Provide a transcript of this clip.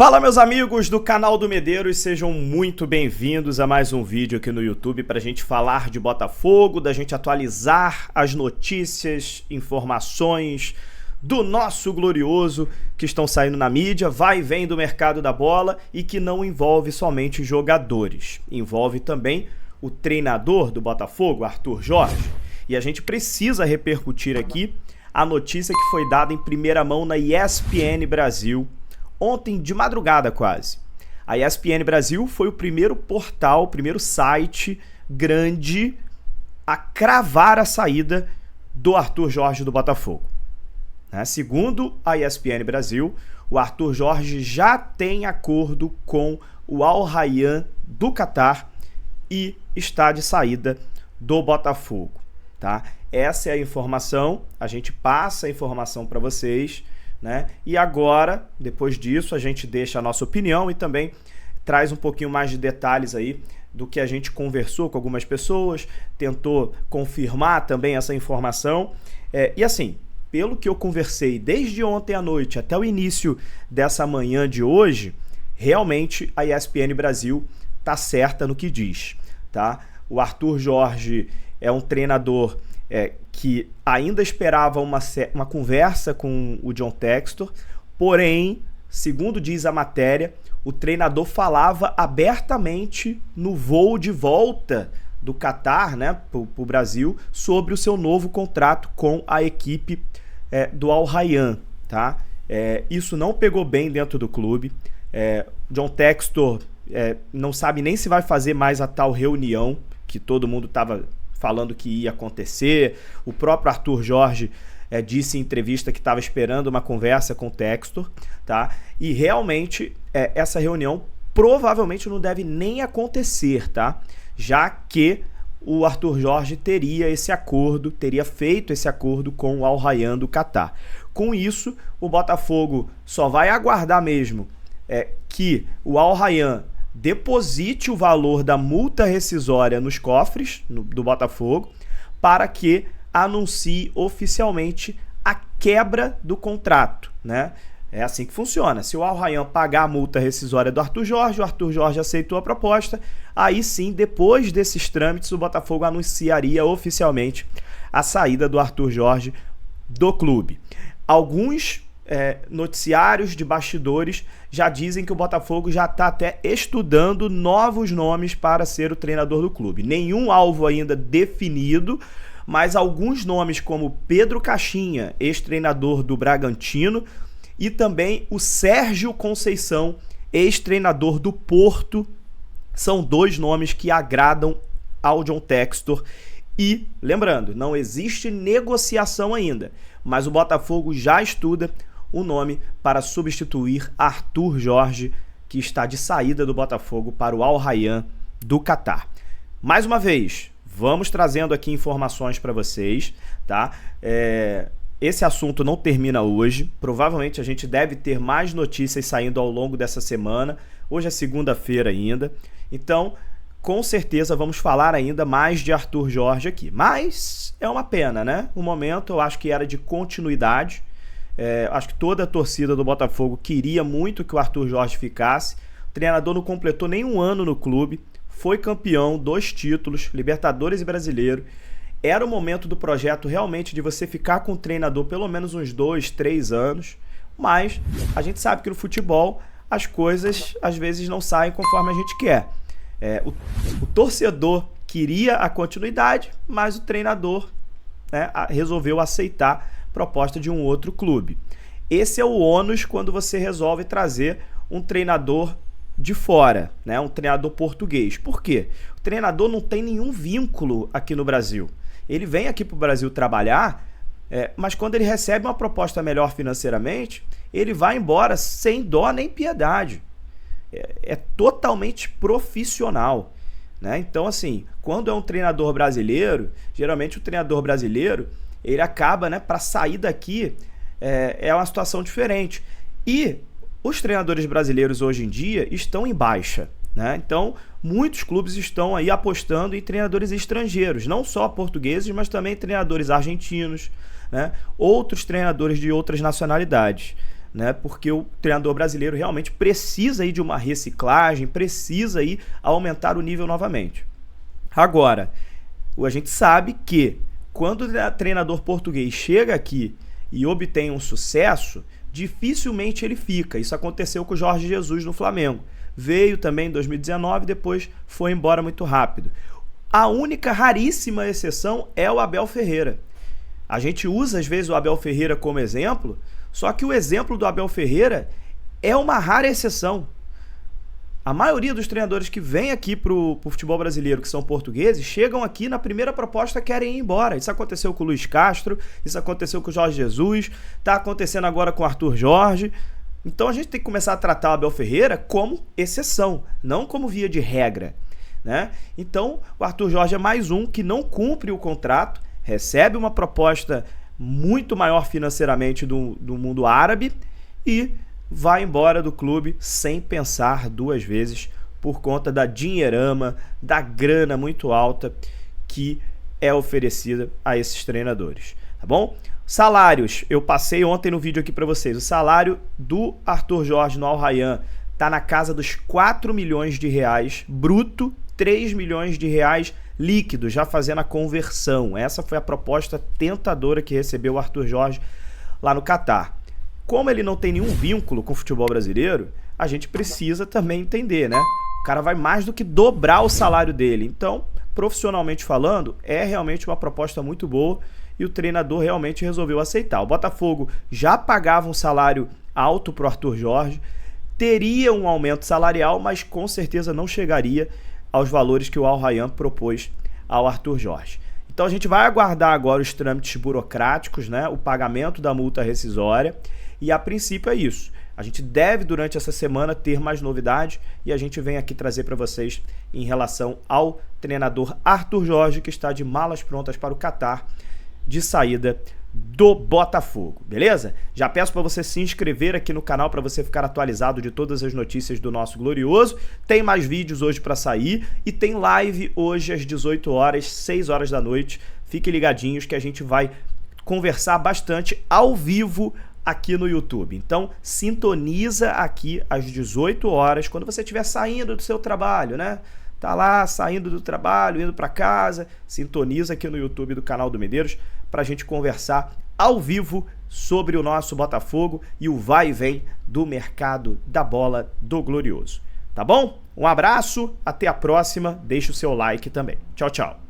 Fala, meus amigos do canal do Medeiros, sejam muito bem-vindos a mais um vídeo aqui no YouTube para a gente falar de Botafogo, da gente atualizar as notícias, informações do nosso glorioso que estão saindo na mídia, vai e vem do mercado da bola e que não envolve somente jogadores, envolve também o treinador do Botafogo, Arthur Jorge. E a gente precisa repercutir aqui a notícia que foi dada em primeira mão na ESPN Brasil, ontem de madrugada quase. A ESPN Brasil foi o primeiro portal, o primeiro site grande a cravar a saída do Arthur Jorge do Botafogo. Segundo a ESPN Brasil, o Arthur Jorge já tem acordo com o Al Rayyan do Catar e está de saída do Botafogo. Tá? Essa é a informação, a gente passa a informação para vocês. E agora, depois disso, a gente deixa a nossa opinião e também traz um pouquinho mais de detalhes aí do que a gente conversou com algumas pessoas, tentou confirmar também essa informação. E assim, pelo que eu conversei desde ontem à noite até o início dessa manhã de hoje, realmente a ESPN Brasil está certa no que diz. Tá? O Arthur Jorge é um treinador que ainda esperava uma conversa com o John Textor, porém, segundo diz a matéria, o treinador falava abertamente no voo de volta do Catar, para o Brasil, sobre o seu novo contrato com a equipe do Al Rayyan. Tá? Isso não pegou bem dentro do clube. John Textor não sabe nem se vai fazer mais a tal reunião que todo mundo estava falando que ia acontecer. O próprio Arthur Jorge disse em entrevista que estava esperando uma conversa com o Textor, tá? E realmente essa reunião provavelmente não deve nem acontecer, tá? Já que o Arthur Jorge teria feito esse acordo com o Al Rayyan do Catar. Com isso, o Botafogo só vai aguardar mesmo que o Al Rayyan deposite o valor da multa rescisória nos cofres do Botafogo para que anuncie oficialmente a quebra do contrato, É assim que funciona. Se o Al Rayyan pagar a multa rescisória do Arthur Jorge, o Arthur Jorge aceitou a proposta, aí sim, depois desses trâmites, o Botafogo anunciaria oficialmente a saída do Arthur Jorge do clube. Alguns noticiários de bastidores já dizem que o Botafogo já está até estudando novos nomes para ser o treinador do clube. Nenhum alvo ainda definido, mas alguns nomes como Pedro Caixinha, ex-treinador do Bragantino, e também o Sérgio Conceição, ex-treinador do Porto, são dois nomes que agradam ao John Textor. E, lembrando, não existe negociação ainda, mas o Botafogo já estuda o nome para substituir Arthur Jorge, que está de saída do Botafogo para o Al Rayyan do Catar. Mais uma vez, vamos trazendo aqui informações para vocês, tá? Esse assunto não termina hoje, provavelmente a gente deve ter mais notícias saindo ao longo dessa semana. Hoje é segunda-feira ainda, então com certeza vamos falar ainda mais de Arthur Jorge aqui. Mas é uma pena, O momento eu acho que era de continuidade. Acho que toda a torcida do Botafogo queria muito que o Arthur Jorge ficasse. O treinador não completou nem um ano no clube, foi campeão, 2 títulos, Libertadores e Brasileiro. Era o momento do projeto realmente de você ficar com o treinador pelo menos uns 2, 3 anos, mas a gente sabe que no futebol as coisas às vezes não saem conforme a gente quer. O torcedor queria a continuidade, mas o treinador resolveu aceitar a proposta de um outro clube. Esse é o ônus quando você resolve trazer um treinador de fora, um treinador português. Por quê? O treinador não tem nenhum vínculo aqui no Brasil. Ele vem aqui para o Brasil trabalhar, mas quando ele recebe uma proposta melhor financeiramente, ele vai embora sem dó nem piedade. É totalmente profissional. Então, assim, quando é um treinador brasileiro, geralmente o treinador brasileiro, ele acaba, para sair daqui, é uma situação diferente. E os treinadores brasileiros hoje em dia estão em baixa, Então, muitos clubes estão aí apostando em treinadores estrangeiros, não só portugueses, mas também treinadores argentinos, outros treinadores de outras nacionalidades. né? Porque o treinador brasileiro realmente precisa aí de uma reciclagem, precisa aí aumentar o nível novamente. Agora, a gente sabe que quando o treinador português chega aqui e obtém um sucesso, dificilmente ele fica. Isso aconteceu com o Jorge Jesus no Flamengo. Veio também em 2019 e depois foi embora muito rápido. A única raríssima exceção é o Abel Ferreira. A gente usa às vezes o Abel Ferreira como exemplo, só que o exemplo do Abel Ferreira é uma rara exceção. A maioria dos treinadores que vêm aqui pro futebol brasileiro, que são portugueses, chegam aqui na primeira proposta querem ir embora. Isso aconteceu com o Luiz Castro, isso aconteceu com o Jorge Jesus, tá acontecendo agora com o Arthur Jorge. Então a gente tem que começar a tratar o Abel Ferreira como exceção, não como via de regra, né? Então o Arthur Jorge é mais um que não cumpre o contrato, recebe uma proposta muito maior financeiramente do mundo árabe e vai embora do clube sem pensar duas vezes por conta da dinheirama, da grana muito alta que é oferecida a esses treinadores, tá bom? Salários, eu passei ontem no vídeo aqui para vocês, o salário do Arthur Jorge no Al Rayyan tá na casa dos 4 milhões de reais bruto, 3 milhões de reais líquido, já fazendo a conversão. Essa foi a proposta tentadora que recebeu o Arthur Jorge lá no Catar. Como ele não tem nenhum vínculo com o futebol brasileiro, a gente precisa também entender, né? O cara vai mais do que dobrar o salário dele. Então, profissionalmente falando, é realmente uma proposta muito boa e o treinador realmente resolveu aceitar. O Botafogo já pagava um salário alto para o Arthur Jorge, teria um aumento salarial, mas com certeza não chegaria aos valores que o Al Rayyan propôs ao Arthur Jorge. Então a gente vai aguardar agora os trâmites burocráticos, né? O pagamento da multa rescisória. E a princípio é isso. A gente deve, durante essa semana, ter mais novidades e a gente vem aqui trazer para vocês em relação ao treinador Arthur Jorge, que está de malas prontas para o Catar, de saída do Botafogo, beleza? Já peço para você se inscrever aqui no canal para você ficar atualizado de todas as notícias do nosso glorioso. Tem mais vídeos hoje para sair e tem live hoje às 18 horas, 6 horas da noite. Fiquem ligadinhos que a gente vai conversar bastante ao vivo aqui no YouTube. Então, sintoniza aqui às 18 horas, quando você estiver saindo do seu trabalho, né? Tá lá, saindo do trabalho, indo para casa, sintoniza aqui no YouTube do canal do Medeiros para a gente conversar ao vivo sobre o nosso Botafogo e o vai e vem do mercado da bola do Glorioso. Tá bom? Um abraço, até a próxima, deixa o seu like também. Tchau, tchau.